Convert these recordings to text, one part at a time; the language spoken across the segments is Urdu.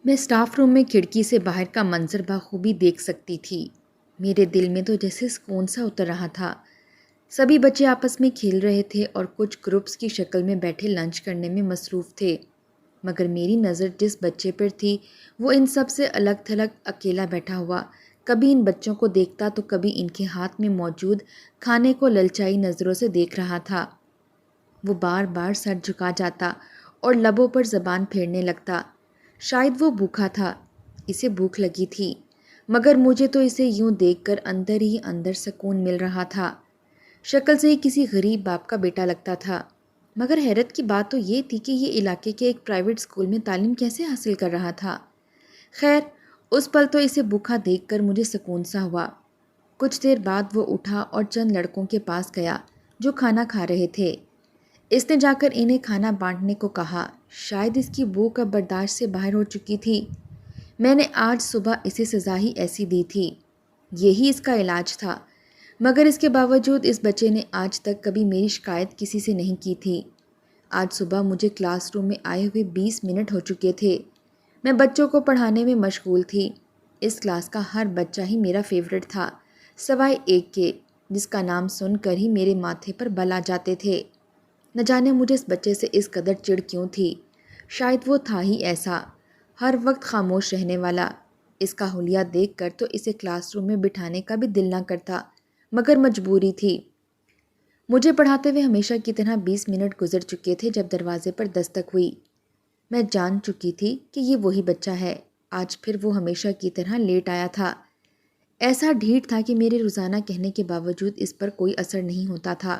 میں اسٹاف روم میں کھڑکی سے باہر کا منظر بخوبی دیکھ سکتی تھی۔ میرے دل میں تو جیسے سکون سا اتر رہا تھا۔ سبھی بچے آپس میں کھیل رہے تھے اور کچھ گروپس کی شکل میں بیٹھے لنچ کرنے میں مصروف تھے، مگر میری نظر جس بچے پر تھی وہ ان سب سے الگ تھلگ اکیلا بیٹھا ہوا کبھی ان بچوں کو دیکھتا تو کبھی ان کے ہاتھ میں موجود کھانے کو للچائی نظروں سے دیکھ رہا تھا۔ وہ بار بار سر جھکا جاتا اور لبوں پر زبان پھیرنے لگتا۔ شاید وہ بھوکا تھا، اسے بھوک لگی تھی، مگر مجھے تو اسے یوں دیکھ کر اندر ہی اندر سکون مل رہا تھا۔ شکل سے ہی کسی غریب باپ کا بیٹا لگتا تھا، مگر حیرت کی بات تو یہ تھی کہ یہ علاقے کے ایک پرائیویٹ اسکول میں تعلیم کیسے حاصل کر رہا تھا۔ خیر، اس پل تو اسے بھوکا دیکھ کر مجھے سکون سا ہوا۔ کچھ دیر بعد وہ اٹھا اور چند لڑکوں کے پاس گیا جو کھانا کھا رہے تھے۔ اس نے جا کر انہیں کھانا بانٹنے کو کہا۔ شاید اس کی بھوک اب برداشت سے باہر ہو چکی تھی۔ میں نے آج صبح اسے سزا ہی ایسی دی تھی، یہی اس کا علاج تھا، مگر اس کے باوجود اس بچے نے آج تک کبھی میری شکایت کسی سے نہیں کی تھی۔ آج صبح مجھے کلاس روم میں آئے ہوئے 20 منٹ ہو چکے تھے۔ میں بچوں کو پڑھانے میں مشغول تھی۔ اس کلاس کا ہر بچہ ہی میرا فیورٹ تھا، سوائے ایک کے جس کا نام سن کر ہی میرے ماتھے پر بل آ جاتے تھے۔ نہ جانے مجھے اس بچے سے اس قدر چڑ کیوں تھی۔ شاید وہ تھا ہی ایسا، ہر وقت خاموش رہنے والا۔ اس کا حلیہ دیکھ کر تو اسے کلاس روم میں بٹھانے کا بھی دل نہ کرتا، مگر مجبوری تھی۔ مجھے پڑھاتے ہوئے ہمیشہ کی طرح 20 منٹ گزر چکے تھے جب دروازے پر دستک ہوئی۔ میں جان چکی تھی کہ یہ وہی بچہ ہے۔ آج پھر وہ ہمیشہ کی طرح لیٹ آیا تھا۔ ایسا ڈھیٹ تھا کہ میرے روزانہ کہنے کے باوجود اس پر کوئی اثر نہیں ہوتا تھا۔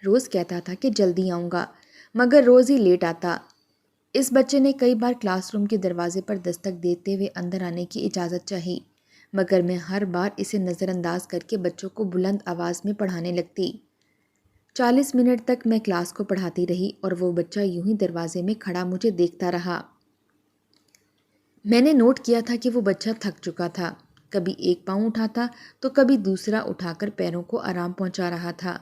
روز کہتا تھا کہ جلدی آؤں گا، مگر روز ہی لیٹ آتا۔ اس بچے نے کئی بار کلاس روم کے دروازے پر دستک دیتے ہوئے اندر آنے کی اجازت چاہی، مگر میں ہر بار اسے نظر انداز کر کے بچوں کو بلند آواز میں پڑھانے لگتی۔ 40 منٹ تک میں کلاس کو پڑھاتی رہی اور وہ بچہ یوں ہی دروازے میں کھڑا مجھے دیکھتا رہا۔ میں نے نوٹ کیا تھا کہ وہ بچہ تھک چکا تھا، کبھی ایک پاؤں اٹھاتا تو کبھی دوسرا اٹھا کر پیروں کو آرام پہنچا رہا تھا۔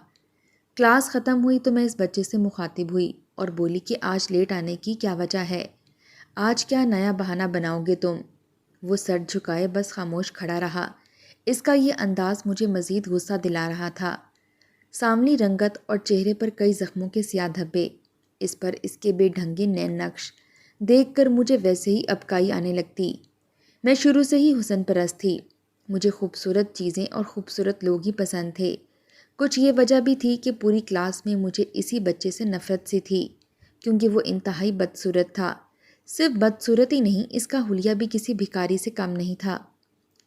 کلاس ختم ہوئی تو میں اس بچے سے مخاطب ہوئی اور بولی کہ آج لیٹ آنے کی کیا وجہ ہے؟ آج کیا نیا بہانہ بناؤ گے تم؟ وہ سر جھکائے بس خاموش کھڑا رہا۔ اس کا یہ انداز مجھے مزید غصہ دلا رہا تھا۔ سانولی رنگت اور چہرے پر کئی زخموں کے سیاہ دھبے، اس پر اس کے بے ڈھنگے نین نقش دیکھ کر مجھے ویسے ہی ابکائی آنے لگتی۔ میں شروع سے ہی حسن پرست تھی، مجھے خوبصورت چیزیں اور خوبصورت لوگ ہی پسند تھے۔ کچھ یہ وجہ بھی تھی کہ پوری کلاس میں مجھے اسی بچے سے نفرت سی تھی، کیونکہ وہ انتہائی بدصورت تھا۔ صرف بدصورت ہی نہیں، اس کا حلیہ بھی کسی بھکاری سے کم نہیں تھا۔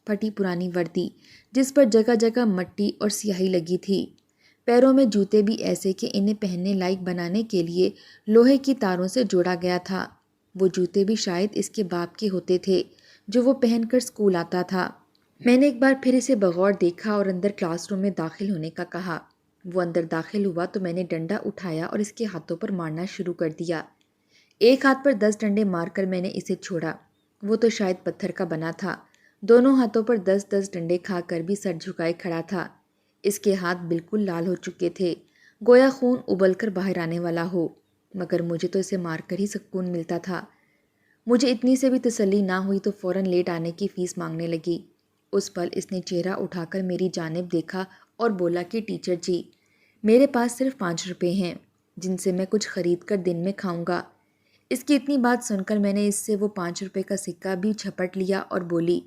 پھٹی پرانی وردی جس پر جگہ جگہ مٹی اور سیاہی لگی تھی، پیروں میں جوتے بھی ایسے کہ انہیں پہننے لائق بنانے کے لیے لوہے کی تاروں سے جوڑا گیا تھا۔ وہ جوتے بھی شاید اس کے باپ کے ہوتے تھے جو وہ پہن کر اسکول آتا تھا۔ میں نے ایک بار پھر اسے بغور دیکھا اور اندر کلاس روم میں داخل ہونے کا کہا۔ وہ اندر داخل ہوا تو میں نے ڈنڈا اٹھایا اور اس کے ہاتھوں پر مارنا شروع کر دیا۔ ایک ہاتھ پر 10 ڈنڈے مار کر میں نے اسے چھوڑا۔ وہ تو شاید پتھر کا بنا تھا، دونوں ہاتھوں پر 10 ڈنڈے کھا کر بھی سر جھکائے کھڑا تھا۔ اس کے ہاتھ بالکل لال ہو چکے تھے، گویا خون ابل کر باہر آنے والا ہو، مگر مجھے تو اسے مار کر ہی سکون ملتا تھا۔ مجھے اتنی سے بھی تسلی نہ ہوئی تو فوراً لیٹ آنے کی فیس مانگنے لگی۔ اس پل اس نے چہرہ اٹھا کر میری جانب دیکھا اور بولا کہ ٹیچر جی، میرے پاس صرف 5 روپے ہیں جن سے میں کچھ خرید کر دن میں کھاؤں گا۔ اس کی اتنی بات سن کر میں نے اس سے وہ 5 روپے کا سکہ بھی جھپٹ لیا اور بولی،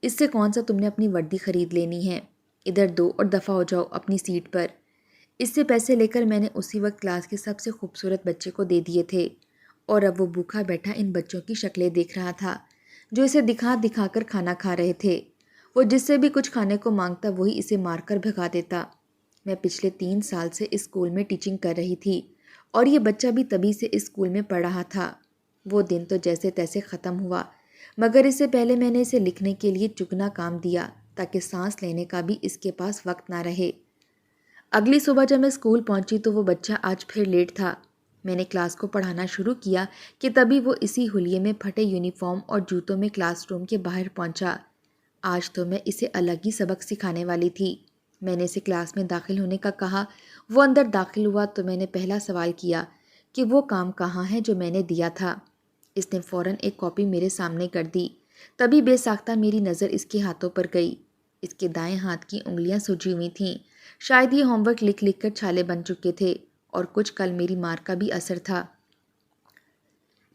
اس سے کون سا تم نے اپنی وردی خرید لینی ہے؟ ادھر دو اور دفع ہو جاؤ اپنی سیٹ پر۔ اس سے پیسے لے کر میں نے اسی وقت کلاس کے سب سے خوبصورت بچے کو دے دیے تھے، اور اب وہ بھوکا بیٹھا ان بچوں کی شکلیں دیکھ رہا تھا جو اسے دکھا دکھا کر کھانا کھا رہے تھے۔ وہ جس سے بھی کچھ کھانے کو مانگتا وہی اسے مار کر بھگا دیتا۔ میں پچھلے 3 سال سے اس اسکول میں ٹیچنگ کر رہی تھی اور یہ بچہ بھی تبھی سے اس اسکول میں پڑھ رہا تھا۔ وہ دن تو جیسے تیسے ختم ہوا، مگر اس سے پہلے میں نے اسے لکھنے کے لیے چگنا کام دیا تاکہ سانس لینے کا بھی اس کے پاس وقت نہ رہے۔ اگلی صبح جب میں اسکول پہنچی تو وہ بچہ آج پھر لیٹ تھا۔ میں نے کلاس کو پڑھانا شروع کیا کہ تبھی وہ اسی حلیے میں پھٹے یونیفارم اور جوتوں میں کلاس روم کے باہر پہنچا۔ آج تو میں اسے الگ ہی سبق سکھانے والی تھی۔ میں نے اسے کلاس میں داخل ہونے کا کہا۔ وہ اندر داخل ہوا تو میں نے پہلا سوال کیا کہ وہ کام کہاں ہے جو میں نے دیا تھا۔ اس نے فوراً ایک کاپی میرے سامنے کر دی۔ تبھی بے ساختہ میری نظر اس کے ہاتھوں پر گئی۔ اس کے دائیں ہاتھ کی انگلیاں سجی ہوئی تھیں، شاید یہ ہوم ورک لکھ لکھ کر چھالے بن چکے تھے، اور کچھ کل میری مار کا بھی اثر تھا۔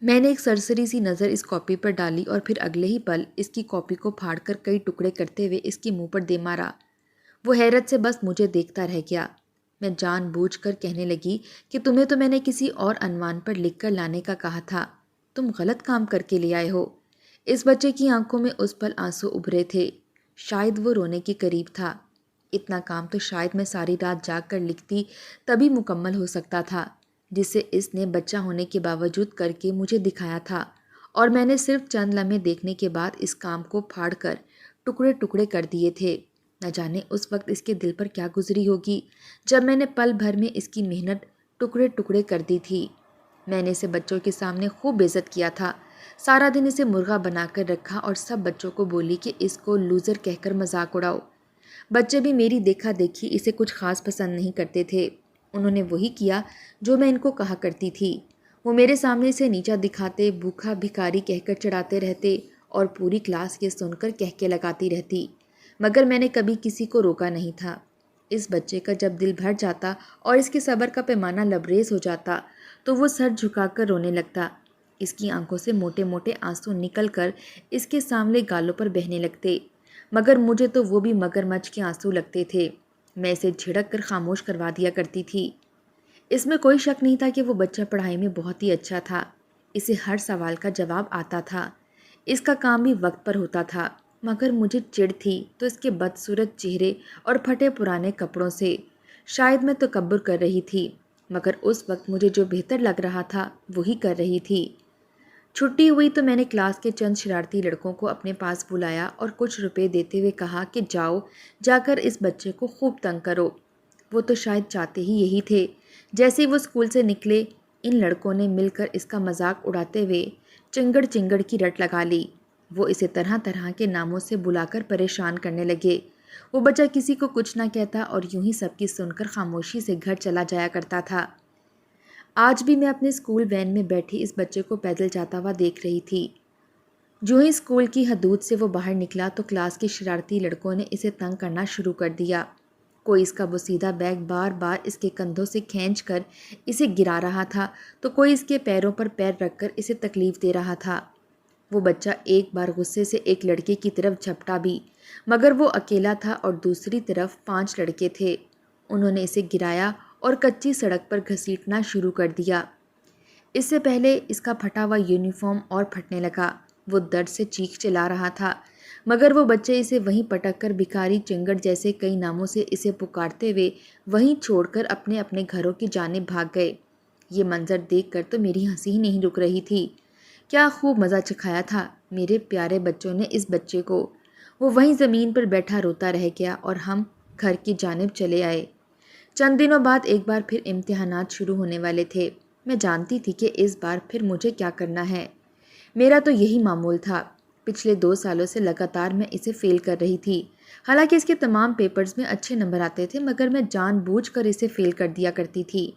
میں نے ایک سرسری سی نظر اس کاپی پر ڈالی اور پھر اگلے ہی پل اس کی کاپی کو پھاڑ کر کئی ٹکڑے کرتے ہوئے اس کے منہ پر دے مارا۔ وہ حیرت سے بس مجھے دیکھتا رہ گیا۔ میں جان بوجھ کر کہنے لگی کہ تمہیں تو میں نے کسی اور عنوان پر لکھ کر لانے کا کہا تھا، تم غلط کام کر کے لے آئے ہو۔ اس بچے کی آنکھوں میں اس پل آنسو ابھرے تھے، شاید وہ رونے کے قریب تھا۔ اتنا کام تو شاید میں ساری رات جاگ کر لکھتی تبھی مکمل ہو سکتا تھا، جسے اس نے بچہ ہونے کے باوجود کر کے مجھے دکھایا تھا، اور میں نے صرف چند لمحے دیکھنے کے بعد اس کام کو پھاڑ کر ٹکڑے ٹکڑے کر دیے تھے۔ نہ جانے اس وقت اس کے دل پر کیا گزری ہوگی جب میں نے پل بھر میں اس کی محنت ٹکڑے ٹکڑے کر دی تھی۔ میں نے اسے بچوں کے سامنے خوب عزت کیا تھا، سارا دن اسے مرغا بنا کر رکھا اور سب بچوں کو بولی کہ اس کو لوزر کہہ کر مذاق اڑاؤ۔ بچے بھی میری دیکھا دیکھی اسے کچھ خاص پسند نہیں کرتے تھے، انہوں نے وہی کیا جو میں ان کو کہا کرتی تھی۔ وہ میرے سامنے اسے نیچا دکھاتے، بھوکھا بھکاری کہہ کر چڑھاتے رہتے، اور پوری کلاس یہ سن کر کہکے لگاتی رہتی، مگر میں نے کبھی کسی کو روکا نہیں تھا۔ اس بچے کا جب دل بھر جاتا اور اس کے صبر کا پیمانہ لبریز ہو جاتا تو وہ سر جھکا کر رونے لگتا۔ اس کی آنکھوں سے موٹے موٹے آنسو نکل کر اس کے سامنے گالوں پر بہنے لگتے، مگر مجھے تو وہ بھی مگرمچھ کے آنسو لگتے تھے۔ میں اسے جھڑک کر خاموش کروا دیا کرتی تھی۔ اس میں کوئی شک نہیں تھا کہ وہ بچہ پڑھائی میں بہت ہی اچھا تھا، اسے ہر سوال کا جواب آتا تھا، اس کا کام بھی وقت پر ہوتا تھا، مگر مجھے چڑ تھی تو اس کے بدصورت چہرے اور پھٹے پرانے کپڑوں سے۔ شاید میں تکبر کر رہی تھی، مگر اس وقت مجھے جو بہتر لگ رہا تھا وہی کر رہی تھی۔ چھٹی ہوئی تو میں نے کلاس کے چند شرارتی لڑکوں کو اپنے پاس بلایا اور کچھ روپے دیتے ہوئے کہا کہ جاؤ جا کر اس بچے کو خوب تنگ کرو۔ وہ تو شاید چاہتے ہی یہی تھے۔ جیسے ہی وہ اسکول سے نکلے، ان لڑکوں نے مل کر اس کا مذاق اڑاتے ہوئے چنگڑ چنگڑ کی رٹ لگا لی۔ وہ اسے طرح طرح کے ناموں سے بلا کر پریشان کرنے لگے۔ وہ بچہ کسی کو کچھ نہ کہتا اور یوں ہی سب کی سن کر خاموشی سے گھر چلا جایا کرتا تھا۔ آج بھی میں اپنے اسکول وین میں بیٹھی اس بچے کو پیدل جاتا ہوا دیکھ رہی تھی۔ جو ہی اسکول کی حدود سے وہ باہر نکلا تو کلاس کے شرارتی لڑکوں نے اسے تنگ کرنا شروع کر دیا۔ کوئی اس کا بوسیدہ بیگ بار بار اس کے کندھوں سے کھینچ کر اسے گرا رہا تھا تو کوئی اس کے پیروں پر پیر رکھ کر اسے تکلیف دے رہا تھا۔ وہ بچہ ایک بار غصے سے ایک لڑکے کی طرف جھپٹا بھی، مگر وہ اکیلا تھا اور دوسری طرف 5 لڑکے تھے۔ انہوں نے اسے گرایا اور کچی سڑک پر گھسیٹنا شروع کر دیا۔ اس سے پہلے اس کا پھٹا ہوا یونیفارم اور پھٹنے لگا۔ وہ درد سے چیخ چلا رہا تھا، مگر وہ بچے اسے وہیں پٹک کر بھکاری چنگڑ جیسے کئی ناموں سے اسے پکارتے ہوئے وہیں چھوڑ کر اپنے اپنے گھروں کی جانب بھاگ گئے۔ یہ منظر دیکھ کر تو میری ہنسی ہی نہیں رک رہی تھی۔ کیا خوب مزہ چکھایا تھا میرے پیارے بچوں نے اس بچے کو۔ وہ وہیں زمین پر بیٹھا روتا رہ گیا اور ہم گھر کی جانب چلے آئے۔ چند دنوں بعد ایک بار پھر امتحانات شروع ہونے والے تھے۔ میں جانتی تھی کہ اس بار پھر مجھے کیا کرنا ہے۔ میرا تو یہی معمول تھا۔ پچھلے 2 سالوں سے لگاتار میں اسے فیل کر رہی تھی۔ حالانکہ اس کے تمام پیپرز میں اچھے نمبر آتے تھے، مگر میں جان بوجھ کر اسے فیل کر دیا کرتی تھی۔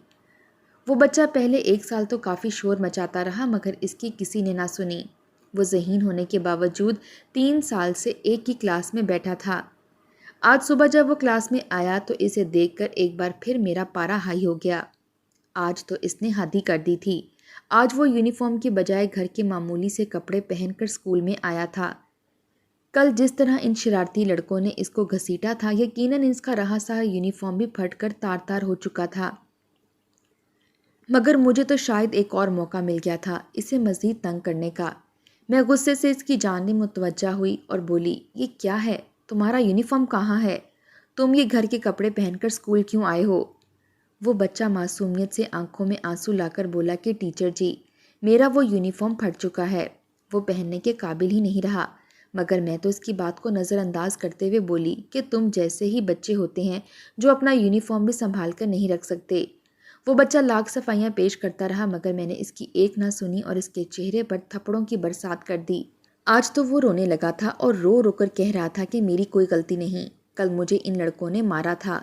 وہ بچہ پہلے 1 سال تو کافی شور مچاتا رہا، مگر اس کی کسی نے نہ سنی۔ وہ ذہین ہونے کے باوجود 3 سال سے ایک ہی کلاس میں بیٹھا تھا۔ آج صبح جب وہ کلاس میں آیا تو اسے دیکھ کر ایک بار پھر میرا پارا ہائی ہو گیا۔ آج تو اس نے حد ہی کر دی تھی۔ آج وہ یونیفارم کی بجائے گھر کے معمولی سے کپڑے پہن کر اسکول میں آیا تھا۔ کل جس طرح ان شرارتی لڑکوں نے اس کو گھسیٹا تھا، یقیناً اس کا رہا سہا یونیفارم بھی پھٹ کر تار تار ہو چکا تھا۔ مگر مجھے تو شاید ایک اور موقع مل گیا تھا اسے مزید تنگ کرنے کا۔ میں غصے سے اس کی جانب متوجہ ہوئی اور بولی، یہ کیا ہے؟ تمہارا یونیفارم کہاں ہے؟ تم یہ گھر کے کپڑے پہن کر اسکول کیوں آئے ہو؟ وہ بچہ معصومیت سے آنکھوں میں آنسو لا کر بولا کہ ٹیچر جی، میرا وہ یونیفارم پھٹ چکا ہے، وہ پہننے کے قابل ہی نہیں رہا۔ مگر میں تو اس کی بات کو نظر انداز کرتے ہوئے بولی کہ تم جیسے ہی بچے ہوتے ہیں جو اپنا یونیفارم بھی سنبھال کر نہیں رکھ سکتے۔ وہ بچہ لاکھ صفائیاں پیش کرتا رہا، مگر میں نے اس کی ایک نہ سنی اور اس کے چہرے پر تھپڑوں کی برسات کر دی۔ آج تو وہ رونے لگا تھا اور رو رو کر کہہ رہا تھا کہ میری کوئی غلطی نہیں، کل مجھے ان لڑکوں نے مارا تھا۔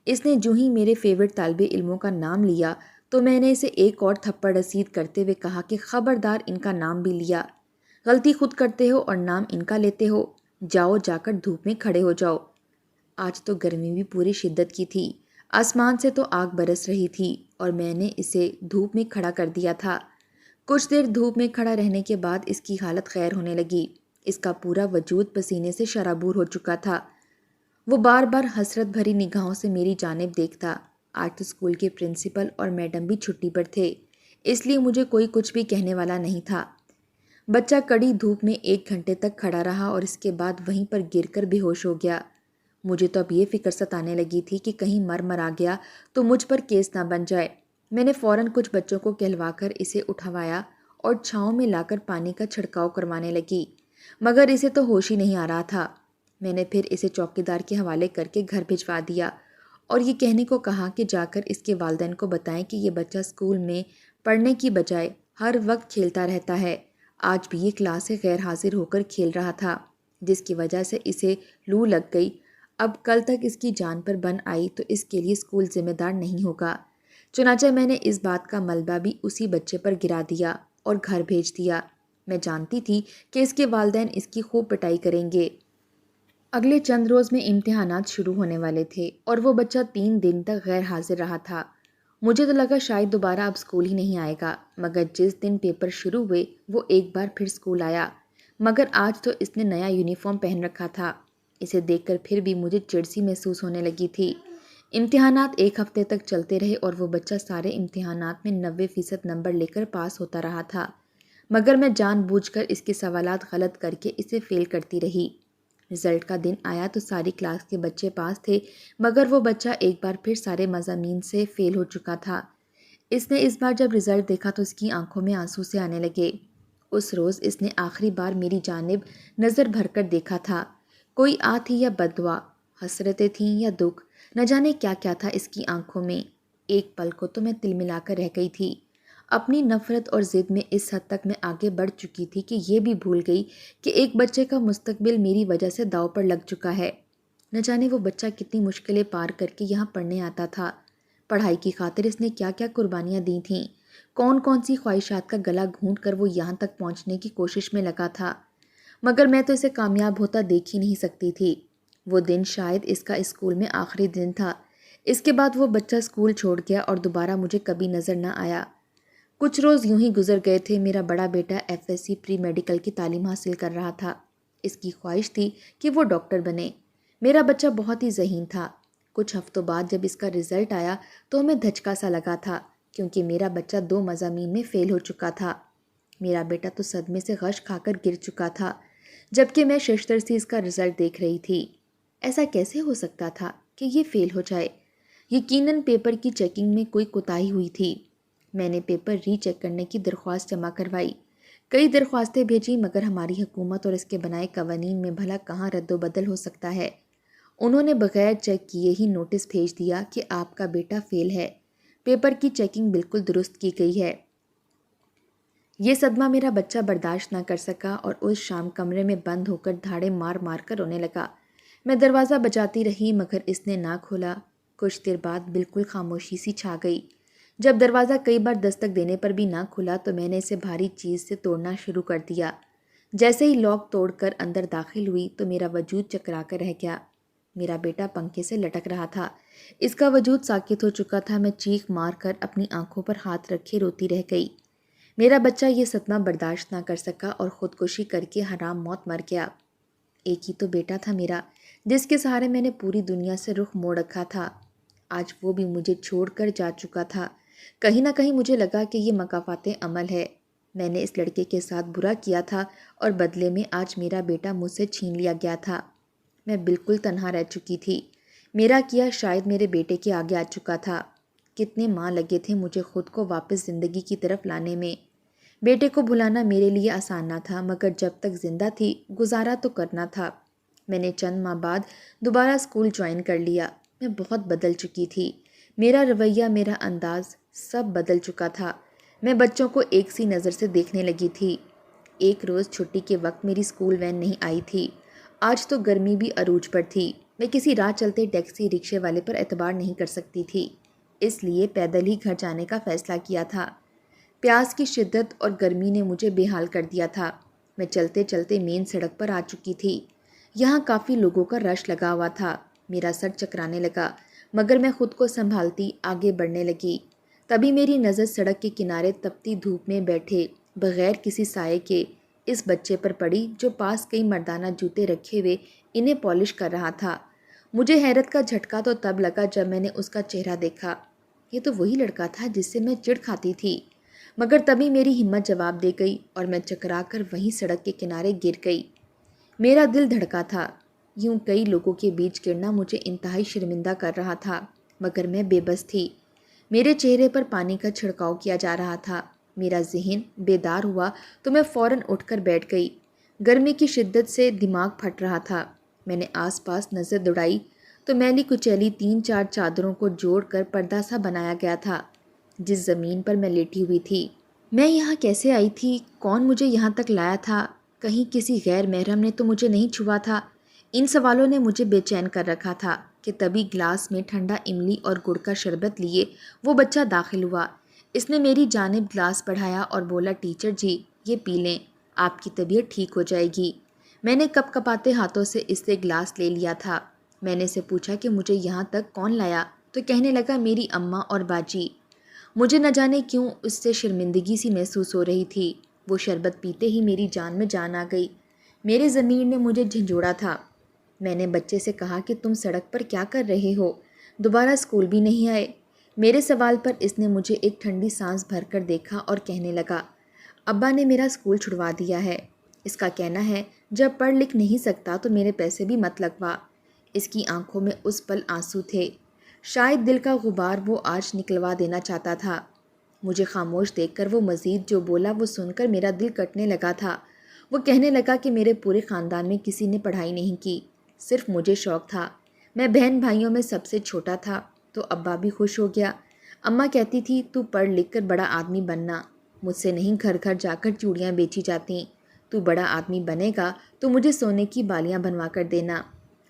اس نے جو ہی میرے فیورٹ طالب علموں کا نام لیا تو میں نے اسے ایک اور تھپڑ رسید کرتے ہوئے کہا کہ خبردار ان کا نام بھی لیا، غلطی خود کرتے ہو اور نام ان کا لیتے ہو، جاؤ جا کر دھوپ میں کھڑے ہو جاؤ۔ آج تو گرمی بھی پوری شدت کی تھی، آسمان سے تو آگ برس رہی تھی اور میں نے اسے دھوپ میں کھڑا کر دیا تھا۔ کچھ دیر دھوپ میں کھڑا رہنے کے بعد اس کی حالت خیر ہونے لگی، اس کا پورا وجود پسینے سے شرابور ہو چکا تھا۔ وہ بار بار حسرت بھری نگاہوں سے میری جانب دیکھتا۔ آج تو اسکول کے پرنسپل اور میڈم بھی چھٹی پر تھے، اس لیے مجھے کوئی کچھ بھی کہنے والا نہیں تھا۔ بچہ کڑی دھوپ میں 1 گھنٹے تک کھڑا رہا اور اس کے بعد وہیں پر گر کر بے ہوش ہو گیا۔ مجھے تو اب یہ فکر ستانے لگی تھی کہ کہیں مر آ گیا تو مجھ پر کیس نہ بن جائے۔ میں نے فوراً کچھ بچوں کو کہلوا کر اسے اٹھوایا اور چھاؤں میں لا کر پانی کا چھڑکاؤ کروانے لگی، مگر اسے تو ہوش ہی نہیں آ رہا تھا۔ میں نے پھر اسے چوکیدار کے حوالے کر کے گھر بھجوا دیا اور یہ کہنے کو کہا کہ جا کر اس کے والدین کو بتائیں کہ یہ بچہ اسکول میں پڑھنے کی بجائے ہر وقت کھیلتا رہتا ہے۔ آج بھی یہ کلاس سے غیر حاضر ہو کر کھیل رہا تھا، جس کی وجہ سے اسے لو لگ گئی۔ اب کل تک اس کی جان پر بن آئی تو اس کے لیے اسکول ذمہ دار نہیں ہوگا۔ چنانچہ میں نے اس بات کا ملبہ بھی اسی بچے پر گرا دیا اور گھر بھیج دیا۔ میں جانتی تھی کہ اس کے والدین اس کی خوب پٹائی کریں گے۔ اگلے چند روز میں امتحانات شروع ہونے والے تھے اور وہ بچہ 3 دن تک غیر حاضر رہا تھا۔ مجھے تو لگا شاید دوبارہ اب اسکول ہی نہیں آئے گا، مگر جس دن پیپر شروع ہوئے وہ ایک بار پھر اسکول آیا، مگر آج تو اس نے نیا یونیفارم پہن رکھا تھا۔ اسے دیکھ کر پھر بھی مجھے چڑ سی محسوس ہونے لگی تھی۔ امتحانات 1 ہفتے تک چلتے رہے اور وہ بچہ سارے امتحانات میں 90% نمبر لے کر پاس ہوتا رہا تھا، مگر میں جان بوجھ کر اس کے سوالات غلط کر کے اسے فیل کرتی رہی۔ رزلٹ کا دن آیا تو ساری کلاس کے بچے پاس تھے، مگر وہ بچہ ایک بار پھر سارے مضامین سے فیل ہو چکا تھا۔ اس نے اس بار جب رزلٹ دیکھا تو اس کی آنکھوں میں آنسو سے آنے لگے۔ اس روز اس نے آخری بار میری جانب نظر بھر کر دیکھا تھا۔ کوئی آ تھی یا بددعا، حسرتیں تھیں یا دکھ، نہ جانے کیا کیا تھا اس کی آنکھوں میں۔ ایک پل کو تو میں تلملا کر رہ گئی تھی۔ اپنی نفرت اور ضد میں اس حد تک میں آگے بڑھ چکی تھی کہ یہ بھی بھول گئی کہ ایک بچے کا مستقبل میری وجہ سے داؤ پر لگ چکا ہے۔ نہ جانے وہ بچہ کتنی مشکلیں پار کر کے یہاں پڑھنے آتا تھا۔ پڑھائی کی خاطر اس نے کیا کیا قربانیاں دی تھیں، کون کون سی خواہشات کا گلا گھونٹ کر وہ یہاں تک پہنچنے کی کوشش میں لگا تھا، مگر میں تو اسے کامیاب ہوتا دیکھ ہی نہیں سکتی تھی۔ وہ دن شاید اس کا اسکول میں آخری دن تھا۔ اس کے بعد وہ بچہ اسکول چھوڑ گیا اور دوبارہ مجھے کبھی نظر نہ آیا۔ کچھ روز یوں ہی گزر گئے تھے۔ میرا بڑا بیٹا FSC پری میڈیکل کی تعلیم حاصل کر رہا تھا۔ اس کی خواہش تھی کہ وہ ڈاکٹر بنے۔ میرا بچہ بہت ہی ذہین تھا۔ کچھ ہفتوں بعد جب اس کا رزلٹ آیا تو ہمیں دھچکا سا لگا تھا، کیونکہ میرا بچہ 2 مضامین میں فیل ہو چکا تھا۔ میرا بیٹا تو صدمے سے غش کھا کر گر چکا تھا، جبکہ میں ششدر سی اس کا رزلٹ دیکھ رہی تھی۔ ایسا کیسے ہو سکتا تھا کہ یہ فیل ہو جائے؟ یقیناً پیپر کی چیکنگ میں کوئی کوتاہی ہوئی تھی۔ میں نے پیپر ری چیک کرنے کی درخواست جمع کروائی، کئی درخواستیں بھیجی، مگر ہماری حکومت اور اس کے بنائے قوانین میں بھلا کہاں رد و بدل ہو سکتا ہے۔ انہوں نے بغیر چیک کیے ہی نوٹس بھیج دیا کہ آپ کا بیٹا فیل ہے، پیپر کی چیکنگ بالکل درست کی گئی ہے۔ یہ صدمہ میرا بچہ برداشت نہ کر سکا اور اس شام کمرے میں بند ہو کر دھاڑے مار مار کر رونے لگا۔ میں دروازہ بجاتی رہی مگر اس نے نہ کھولا۔ کچھ دیر بعد بالکل خاموشی سی چھا گئی۔ جب دروازہ کئی بار دستک دینے پر بھی نہ کھلا تو میں نے اسے بھاری چیز سے توڑنا شروع کر دیا۔ جیسے ہی لاک توڑ کر اندر داخل ہوئی تو میرا وجود چکرا کر رہ گیا۔ میرا بیٹا پنکھے سے لٹک رہا تھا، اس کا وجود ساکت ہو چکا تھا۔ میں چیخ مار کر اپنی آنکھوں پر ہاتھ رکھے روتی رہ گئی۔ میرا بچہ یہ صدمہ برداشت نہ کر سکا اور خودکشی کر کے حرام موت مر گیا۔ ایک ہی تو بیٹا تھا میرا، جس کے سہارے میں نے پوری دنیا سے رخ موڑ رکھا تھا۔ آج وہ بھی مجھے چھوڑ کر جا چکا تھا۔ کہیں نہ کہیں مجھے لگا کہ یہ مکافات عمل ہے۔ میں نے اس لڑکے کے ساتھ برا کیا تھا اور بدلے میں آج میرا بیٹا مجھ سے چھین لیا گیا تھا۔ میں بالکل تنہا رہ چکی تھی۔ میرا کیا شاید میرے بیٹے کے آگے آ چکا تھا۔ کتنے ماہ لگے تھے مجھے خود کو واپس زندگی کی طرف لانے میں۔ بیٹے کو بھلانا میرے لیے آسان نہ تھا، مگر جب تک زندہ تھی گزارا تو کرنا تھا۔ میں نے چند ماہ بعد دوبارہ اسکول جوائن کر لیا۔ میں بہت بدل چکی تھی۔ میرا رویہ، میرا انداز سب بدل چکا تھا۔ میں بچوں کو ایک سی نظر سے دیکھنے لگی تھی۔ ایک روز چھٹی کے وقت میری اسکول وین نہیں آئی تھی۔ آج تو گرمی بھی عروج پر تھی۔ میں کسی راہ چلتے ٹیکسی رکشے والے پر اعتبار نہیں کر سکتی تھی۔ اس لیے پیدل ہی گھر جانے کا فیصلہ کیا تھا۔ پیاس کی شدت اور گرمی نے مجھے بے حال کر دیا تھا۔ میں چلتے چلتے مین سڑک پر آ چکی تھی۔ یہاں کافی لوگوں کا رش لگا ہوا تھا۔ میرا سر چکرانے لگا، مگر میں خود کو سنبھالتی آگے بڑھنے لگی۔ تبھی میری نظر سڑک کے کنارے تپتی دھوپ میں بیٹھے بغیر کسی سائے کے اس بچے پر پڑی جو پاس کئی مردانہ جوتے رکھے ہوئے انہیں پالش کر رہا تھا۔ مجھے حیرت کا جھٹکا تو تب لگا جب میں نے اس کا چہرہ دیکھا۔ یہ تو وہی لڑکا تھا جس سے میں چڑ کھاتی تھی، مگر تبھی میری ہمت جواب دے گئی اور میں چکرا کر وہیں سڑک کے کنارے گر گئی۔ میرا دل دھڑکا تھا۔ یوں کئی لوگوں کے بیچ گرنا مجھے انتہائی شرمندہ کر رہا تھا، مگر میں بے بس تھی۔ میرے چہرے پر پانی کا چھڑکاؤ کیا جا رہا تھا۔ میرا ذہن بیدار ہوا تو میں فوراً اٹھ کر بیٹھ گئی۔ گرمی کی شدت سے دماغ پھٹ رہا تھا۔ میں نے آس پاس نظر دوڑائی تو میلی کچیلی 3-4 چادروں کو جوڑ کر پردہ سا بنایا گیا تھا جس زمین پر میں لیٹی ہوئی تھی۔ میں یہاں کیسے آئی تھی؟ کون مجھے یہاں تک لایا تھا؟ کہیں کسی غیر محرم نے تو مجھے نہیں چھوا تھا؟ ان سوالوں نے مجھے بے چین کر رکھا تھا کہ تبھی گلاس میں ٹھنڈا املی اور گڑ کا شربت لیے وہ بچہ داخل ہوا۔ اس نے میری جانب گلاس بڑھایا اور بولا، ٹیچر جی یہ پی لیں، آپ کی طبیعت ٹھیک ہو جائے گی۔ میں نے کپ کپاتے ہاتھوں سے اس سے گلاس لے لیا تھا۔ میں نے اسے پوچھا کہ مجھے یہاں تک کون لایا، تو کہنے لگا میری اماں اور باجی۔ مجھے نہ جانے کیوں اس سے شرمندگی سی محسوس ہو رہی تھی۔ وہ شربت پیتے ہی میری جان میں جان آ گئی۔ میرے ضمیر نے مجھے جھنجھوڑا تھا۔ میں نے بچے سے کہا کہ تم سڑک پر کیا کر رہے ہو؟ دوبارہ اسکول بھی نہیں آئے؟ میرے سوال پر اس نے مجھے ایک ٹھنڈی سانس بھر کر دیکھا اور کہنے لگا، ابا نے میرا اسکول چھڑوا دیا ہے۔ اس کا کہنا ہے جب پڑھ لکھ نہیں سکتا تو میرے پیسے بھی مت لگوا۔ اس کی آنکھوں میں اس پل آنسو تھے۔ شاید دل کا غبار وہ آج نکلوا دینا چاہتا تھا۔ مجھے خاموش دیکھ کر وہ مزید جو بولا وہ سن کر میرا دل کٹنے لگا تھا۔ وہ کہنے لگا کہ میرے پورے خاندان میں کسی نے پڑھائی نہیں کی، صرف مجھے شوق تھا۔ میں بہن بھائیوں میں سب سے چھوٹا تھا تو ابا بھی خوش ہو گیا۔ اماں کہتی تھی تو پڑھ لکھ کر بڑا آدمی بننا۔ مجھ سے نہیں گھر گھر جا کر چوڑیاں بیچی جاتیں۔ تو بڑا آدمی بنے گا تو مجھے سونے کی بالیاں بنوا کر دینا۔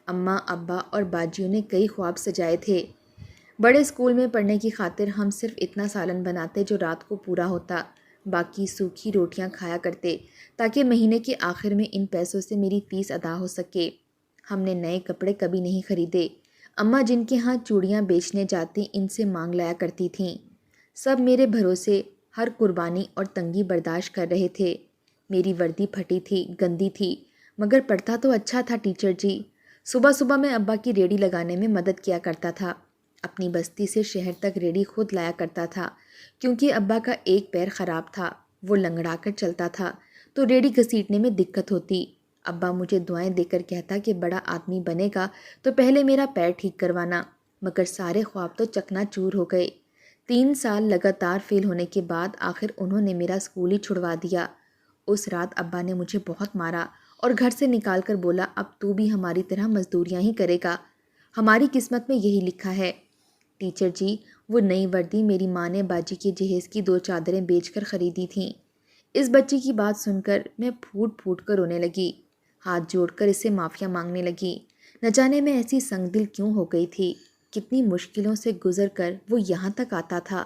اماں، ابا اور باجیوں نے کئی خواب سجائے تھے۔ بڑے اسکول میں پڑھنے کی خاطر ہم صرف اتنا سالن بناتے جو رات کو پورا ہوتا، باقی سوکھی روٹیاں کھایا کرتے تاکہ مہینے کے آخر میں ان پیسوں سے میری فیس ادا ہو سکے۔ ہم نے نئے کپڑے کبھی نہیں خریدے۔ اماں جن کے ہاں چوڑیاں بیچنے جاتی ان سے مانگ لایا کرتی تھیں۔ سب میرے بھروسے ہر قربانی اور تنگی برداشت کر رہے تھے۔ میری وردی پھٹی تھی، گندی تھی، مگر پڑھتا تو اچھا تھا ٹیچر جی۔ صبح صبح میں ابا کی ریڑھی لگانے میں مدد کیا کرتا تھا۔ اپنی بستی سے شہر تک ریڑھی خود لایا کرتا تھا، کیونکہ ابا کا ایک پیر خراب تھا، وہ لنگڑا کر چلتا تھا تو ریڑھی گھسیٹنے میں دقت ہوتی۔ ابا مجھے دعائیں دے کر کہتا کہ بڑا آدمی بنے گا تو پہلے میرا پیر ٹھیک کروانا، مگر سارے خواب تو چکنا چور ہو گئے۔ 3 سال لگاتار فیل ہونے کے بعد آخر انہوں نے میرا اسکول ہی چھڑوا دیا۔ اس رات ابا نے مجھے بہت مارا اور گھر سے نکال کر بولا، اب تو بھی ہماری طرح مزدوریاں ہی کرے گا، ہماری قسمت میں یہی لکھا ہے۔ ٹیچر جی وہ نئی وردی میری ماں نے باجی کے جہیز کی 2 چادریں بیچ کر خریدی تھیں۔ اس بچی کی بات سن کر میں پھوٹ پھوٹ کر رونے لگی، ہاتھ جوڑ کر اسے معافیا مانگنے لگی۔ نہ جانے میں ایسی سنگ دل کیوں ہو گئی تھی، کتنی مشکلوں سے گزر کر وہ یہاں تک آتا تھا۔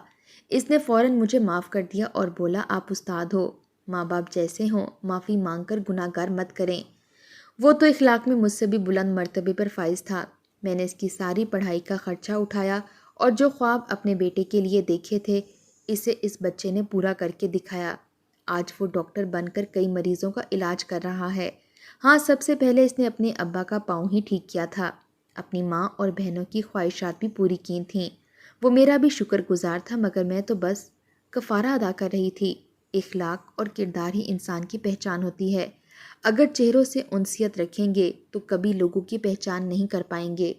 اس نے فوراً مجھے معاف کر دیا اور بولا، آپ استاد ہو، ماں باپ جیسے ہوں معافی مانگ کر گناہ گار مت کریں۔ وہ تو اخلاق میں مجھ سے بھی بلند مرتبے پر فائز تھا۔ میں نے اس کی ساری پڑھائی کا خرچہ اٹھایا اور جو خواب اپنے بیٹے کے لیے دیکھے تھے اسے اس بچے نے پورا کر کے دکھایا۔ آج وہ ڈاکٹر بن کر کئی مریضوں کا علاج کر رہا ہے۔ ہاں، سب سے پہلے اس نے اپنے ابا کا پاؤں ہی ٹھیک کیا تھا، اپنی ماں اور بہنوں کی خواہشات بھی پوری کی تھیں۔ وہ میرا بھی شکر گزار تھا، مگر میں تو بس کفارہ ادا کر رہی تھی۔ اخلاق اور کردار ہی انسان کی پہچان ہوتی ہے۔ اگر چہروں سے انسیت رکھیں گے تو کبھی لوگوں کی پہچان نہیں کر پائیں گے۔